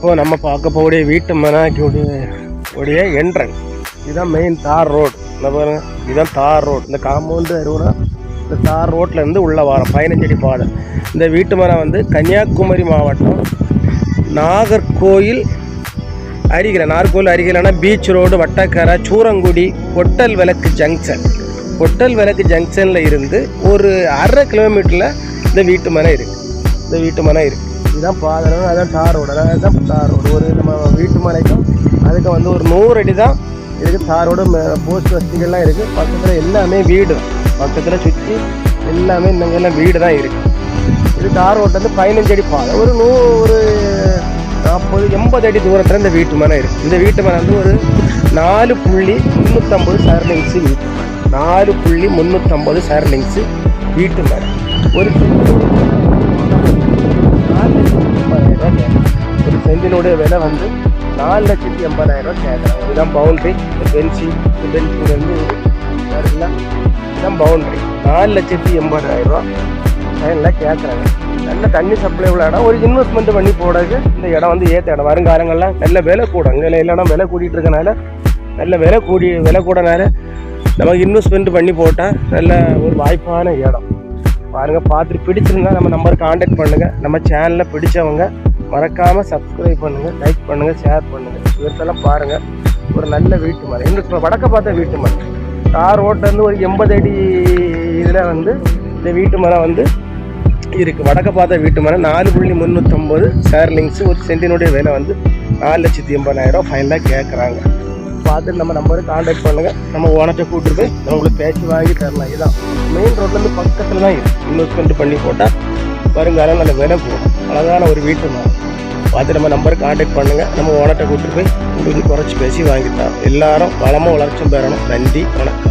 இப்போ நம்ம பார்க்க போகக்கூடிய வீட்டு மனாக்கியுடைய என்ட்ரன்ஸ். இதுதான் மெயின் தார் ரோடு. இந்த பாருங்க, இதுதான் தார் ரோடு. இந்த காம்பவுண்டு அருவனா இந்த தார் ரோட்லேருந்து உள்ள வாரம் 15 அடி பாதை. இந்த வீட்டு மரம் வந்து கன்னியாகுமரி மாவட்டம் நாகர்கோயில் அருகிலனா பீச் ரோடு, வட்டக்கரை, சூரங்குடி, பொட்டல் விளக்கு ஜங்ஷனில் இருந்து ஒரு 1/2 கிலோமீட்டரில் இந்த வீட்டு மரம் இருக்குது. இதுதான் பாதை. அதான் தார் ரோடு. அதான் தார் ரோடு. ஒரு நம்ம வீட்டு மலைக்கும் அதுக்கு வந்து ஒரு 100 அடி தான் இருக்குது. தார் ரோடு, போஸ்ட் வசதிகள்லாம் இருக்குது. பக்கத்தில் எல்லாமே வீடு தான். பக்கத்தில் சுற்றி எல்லாமே இங்கெல்லாம் வீடு தான் இருக்குது. இது தார் ரோட்லேருந்து 15 அடி பாதை. ஒரு 40-80 அடி தூரத்தில் இந்த வீட்டு மரம் இருக்குது. இந்த வீட்டு மரம் வந்து ஒரு 4.350 சரலிங்ஸு வீட்டு மரம். 4.350 சரலிங்ஸு வீட்டு மரம். ஒரு சென்டினுடைய விலை வந்து 4,80,000 கேட்குறாங்க. இதுதான் பவுண்ட்ரி. பென்சிலேருந்து இதுதான் பவுண்ட்ரி. 4,80,000 ஃபைனலாக கேட்குறாங்க. நல்ல தண்ணி சப்ளை உள்ள இடம். ஒரு இன்வெஸ்ட்மெண்ட் பண்ணி போடுறதுக்கு இந்த இடம் வந்து ஏற்ற இடம். வருங்காலங்கள்லாம் நல்ல விலை கூடும். இங்கே இல்லைனா விலை கூட்டிகிட்டு இருக்கனால நல்ல விலை கூடனால நமக்கு இன்வெஸ்ட்மெண்ட் பண்ணி போட்டால் நல்ல ஒரு வாய்ப்பான இடம். பாருங்கள், பார்த்துட்டு பிடிச்சிருந்தா நம்ம நம்பர் கான்டாக்ட் பண்ணுங்கள். நம்ம சேனலில் பிடிச்சவங்க மறக்காமல் சப்ஸ்கிரைப் பண்ணுங்கள், லைக் பண்ணுங்கள், ஷேர் பண்ணுங்கள். இதெல்லாம் பாருங்கள், ஒரு நல்ல வீட்டு மரம். இன்னும் வடக்க பார்த்த வீட்டு மரம். தார் ரோட்லேருந்து ஒரு 80 அடி இதில் வந்து இந்த வீட்டு மரம் வந்து இருக்குது. வடக்க பார்த்த வீட்டு மரம் 4.350 சரலிங்ஸு. ஒரு சென்டினுடைய விலை வந்து 4,80,000 ஃபைனலாக கேட்குறாங்க. பார்த்துட்டு நம்ம நம்பருக்கு கான்டாக்ட் பண்ணுங்கள். நம்ம ஓனர்கிட்ட கூப்பிட்டு போய் நம்ம உங்களுக்கு பேச்சு வாங்கி தரலாம். இதுதான் மெயின் ரோட்லேருந்து பக்கத்தில் தான் இருக்குது. இன்வெஸ்ட்மெண்ட் பண்ணி போட்டால் வருங்காலம் நல்ல விலை போகும். அழகான ஒரு வீட்டு மரம். பார்த்து நம்ம நம்பருக்கு கான்டாக்ட் பண்ணுங்கள். நம்ம ஓனர்கிட்ட கூப்பிட்டு போய் உங்களுக்கு குறைச்சி பேசி வாங்கித்தான். எல்லாரும் வளமும் வளர்ச்சியும் பெறணும். நன்றி, வணக்கம்.